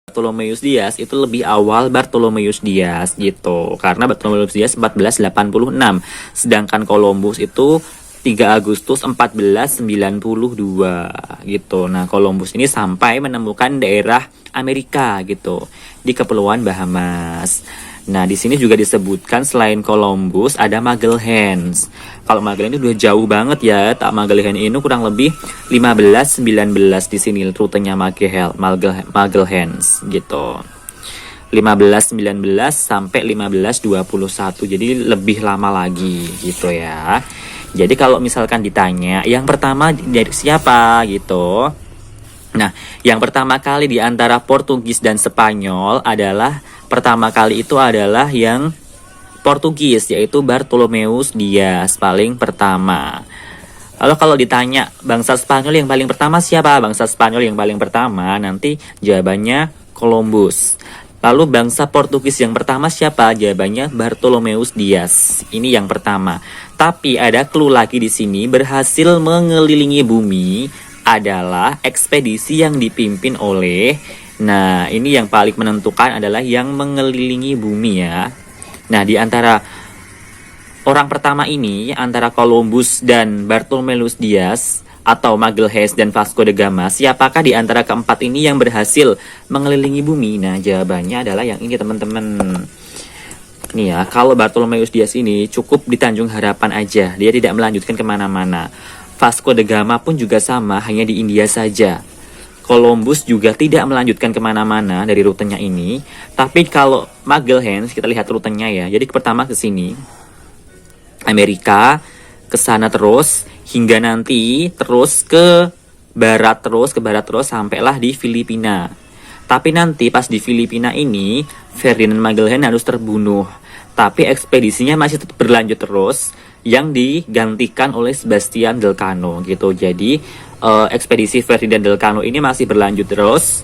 Bartholomeus Dias itu lebih awal Bartholomeus Dias gitu. Karena Bartholomeus Dias 1486, sedangkan Columbus itu 3 Agustus 1492 gitu. Nah, Columbus ini sampai menemukan daerah Amerika gitu di Kepulauan Bahamas. Nah, di sini juga disebutkan selain Columbus ada Magelhanes. Kalau Magellan itu udah jauh banget ya. Tak Magellan ini kurang lebih 15-19 di sini rutenya Magelhanes gitu. 15-19 sampai 15-21. Jadi lebih lama lagi gitu ya. Jadi kalau misalkan ditanya yang pertama dari siapa gitu. Nah, yang pertama kali di antara Portugis dan Spanyol adalah pertama kali itu adalah yang Portugis, yaitu Bartholomeus Dias paling pertama. Lalu kalau ditanya bangsa Spanyol yang paling pertama siapa? Bangsa Spanyol yang paling pertama nanti jawabannya Columbus. Lalu bangsa Portugis yang pertama siapa? Jawabannya Bartholomeus Dias. Ini yang pertama. Tapi ada clue lagi di sini, berhasil mengelilingi bumi adalah ekspedisi yang dipimpin oleh, nah ini yang paling menentukan adalah yang mengelilingi bumi ya. Nah, di antara orang pertama ini, antara Columbus dan Bartholomeus Dias atau Magalhães dan Vasco da Gama, siapakah di antara keempat ini yang berhasil mengelilingi bumi? Nah, jawabannya adalah yang ini teman-teman. Nih ya, kalau Bartholomeus Dias ini cukup di Tanjung Harapan aja, dia tidak melanjutkan kemana-mana. Vasco da Gama pun juga sama, hanya di India saja. Columbus juga tidak melanjutkan kemana-mana dari rutenya ini. Tapi kalau Magelhanes, kita lihat rutenya ya. Jadi pertama ke sini, Amerika, ke sana terus, hingga nanti terus ke barat terus, sampailah di Filipina. Tapi nanti pas di Filipina ini, Ferdinand Magellan harus terbunuh. Tapi ekspedisinya masih tetap berlanjut terus, yang digantikan oleh Sebastian Elcano gitu. Jadi ekspedisi Ferdinand Elcano ini masih berlanjut terus.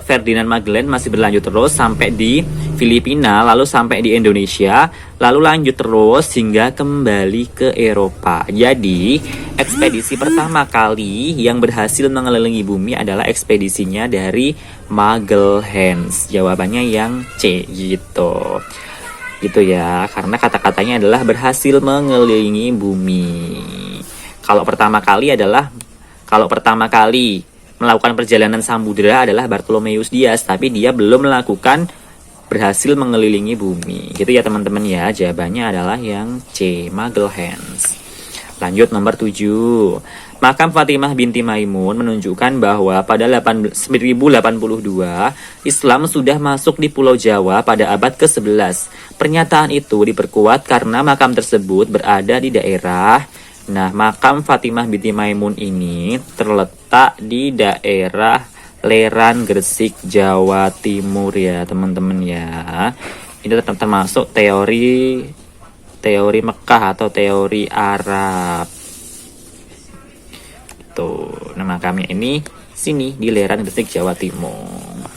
Ferdinand Magellan masih berlanjut terus sampai di Filipina, lalu sampai di Indonesia, lalu lanjut terus hingga kembali ke Eropa. Jadi ekspedisi pertama kali yang berhasil mengelilingi bumi adalah ekspedisinya dari Magelhanes. Jawabannya yang C gitu. Gitu ya, karena kata-katanya adalah berhasil mengelilingi bumi. Kalau pertama kali melakukan perjalanan samudera adalah Bartholomeus Dias, tapi dia belum melakukan berhasil mengelilingi bumi. Gitu ya teman-teman ya, jawabannya adalah yang C, Magelhanes. Lanjut nomor 7. Makam Fatimah binti Maimun menunjukkan bahwa pada 1082 Islam sudah masuk di Pulau Jawa pada abad ke-11. Pernyataan itu diperkuat karena makam tersebut berada di daerah. Nah, makam Fatimah binti Maimun ini terletak di daerah Leran, Gresik, Jawa Timur ya teman-teman ya. Ini termasuk teori Mekah atau teori Arab. Tuh, nama kami ini sini di Leran, Gresik, Jawa Timur.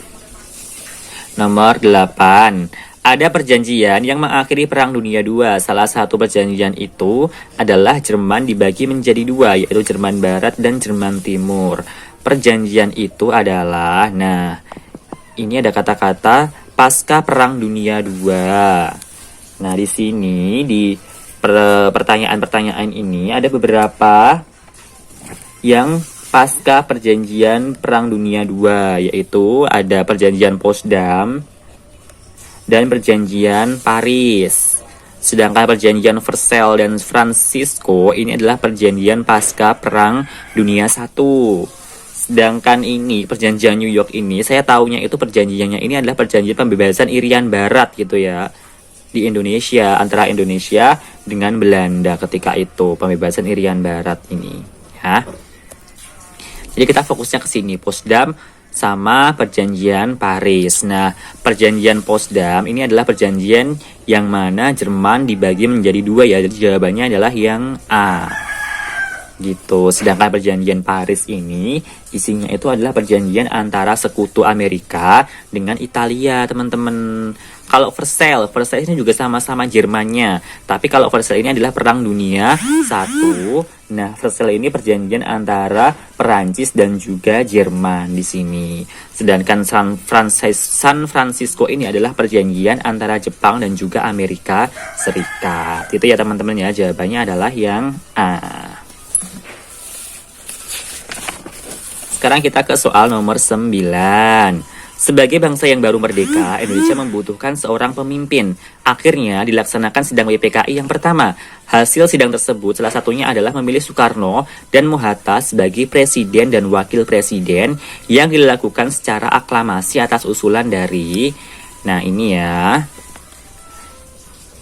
Nomor 8. Ada perjanjian yang mengakhiri Perang Dunia II. Salah satu perjanjian itu adalah Jerman dibagi menjadi dua, yaitu Jerman Barat dan Jerman Timur. Perjanjian itu adalah, nah, ini ada kata-kata pasca Perang Dunia II. Nah, di sini di pertanyaan-pertanyaan ini ada beberapa yang pasca perjanjian Perang Dunia II, yaitu ada perjanjian Potsdam dan perjanjian Paris. Sedangkan perjanjian Versailles dan Francisco ini adalah perjanjian pasca Perang Dunia I. Sedangkan ini perjanjian New York ini, saya tahunya itu perjanjiannya ini adalah perjanjian pembebasan Irian Barat gitu ya, di Indonesia, antara Indonesia dengan Belanda ketika itu, pembebasan Irian Barat ini ya. Jadi kita fokusnya ke sini, Potsdam sama perjanjian Paris. Nah, perjanjian Potsdam ini adalah perjanjian yang mana Jerman dibagi menjadi dua ya. Jadi jawabannya adalah yang A. gitu. Sedangkan perjanjian Paris ini isinya itu adalah perjanjian antara sekutu Amerika dengan Italia, teman-teman. Kalau Versailles ini juga sama-sama Jermannya. Tapi kalau Versailles ini adalah Perang Dunia satu. Nah, Versailles ini perjanjian antara Perancis dan juga Jerman di sini. Sedangkan San Francisco ini adalah perjanjian antara Jepang dan juga Amerika Serikat. Itu ya teman-teman ya. Jawabannya adalah yang A. Sekarang kita ke soal nomor 9. Sebagai bangsa yang baru merdeka, Indonesia membutuhkan seorang pemimpin. Akhirnya dilaksanakan sidang WPKI yang pertama. Hasil sidang tersebut salah satunya adalah memilih Soekarno dan Muhatta sebagai presiden dan wakil presiden yang dilakukan secara aklamasi atas usulan dari, nah ini ya,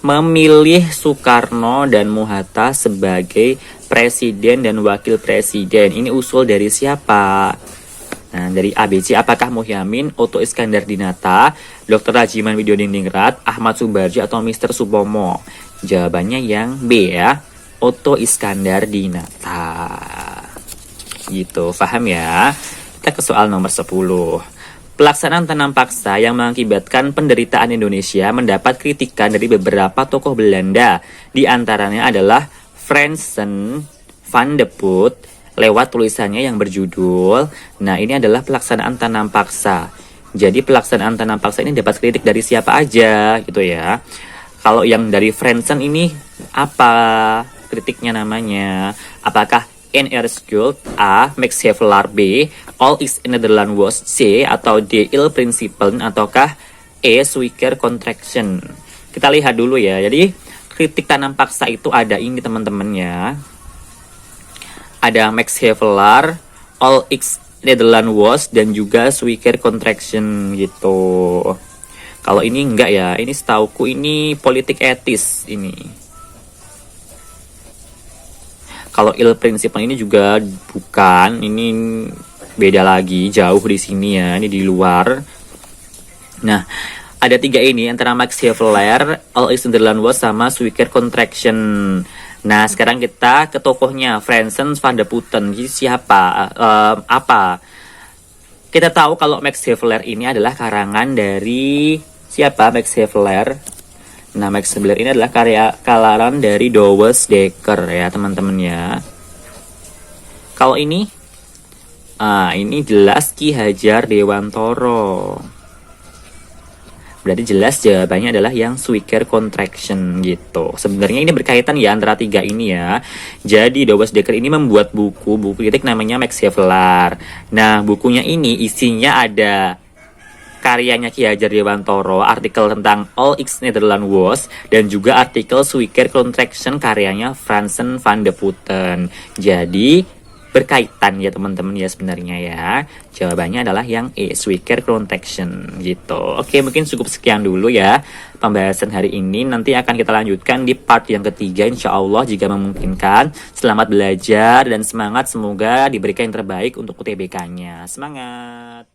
memilih Soekarno dan Muhatta sebagai presiden dan wakil presiden. Ini usul dari siapa? Nah, dari ABC, apakah Muhyamin, Otto Iskandar Dinata, Dr. Rajiman Widyodiningrat, Ahmad Subarji, atau Mr. Supomo? Jawabannya yang B ya, Otto Iskandar Dinata. Gitu, paham ya? Kita ke soal nomor 10. Pelaksanaan tanam paksa yang mengakibatkan penderitaan Indonesia mendapat kritikan dari beberapa tokoh Belanda. Di antaranya adalah Fransen van de Putte, lewat tulisannya yang berjudul, nah ini adalah pelaksanaan tanam paksa. Jadi pelaksanaan tanam paksa ini dapat kritik dari siapa aja gitu ya. Kalau yang dari Fransen ini apa kritiknya namanya? Apakah NR Schuld, A, Max Havelaar, B, All is Nederland was, C, atau D, Il Principle, ataukah E, Zwicker Contraction? Kita lihat dulu ya. Jadi kritik tanam paksa itu ada ini teman-teman ya. Ada Max Havelaar, All X Nederland was, dan juga Zwicker Contraction gitu. Kalau ini enggak ya, ini setauku ini politik etis ini. Kalau Il Principle ini juga bukan, ini beda lagi, jauh di sini ya, ini di luar. Nah, ada tiga ini antara Max Havelaar, All X Nederland was, sama Zwicker Contraction. Nah, sekarang kita ke tokohnya, Fransen van de Putte. Siapa? Apa? Kita tahu kalau Max Havelaar ini adalah karangan dari siapa? Max Havelaar. Nah, Max Havelaar ini adalah karangan dari Douwe Dekker ya, teman-teman ya. Kalau ini jelas Ki Hajar Dewantoro. Berarti jelas jawabannya adalah yang Zwicker Contraction gitu. Sebenarnya ini berkaitan ya antara tiga ini ya. Jadi Douwe Dekker ini membuat buku kritik namanya Max Havelaar. Nah, bukunya ini isinya ada karyanya Ki Hajar Dewantoro, artikel tentang All X Nederland was, dan juga artikel Zwicker Contraction karyanya Fransen van de Putte. Jadi berkaitan ya teman-teman ya sebenarnya ya. Jawabannya adalah yang E, Zwicker Contraction gitu. Oke, mungkin cukup sekian dulu ya pembahasan hari ini. Nanti akan kita lanjutkan di part yang ketiga insya Allah jika memungkinkan. Selamat belajar dan semangat, semoga diberikan yang terbaik untuk UTBK-nya. Semangat!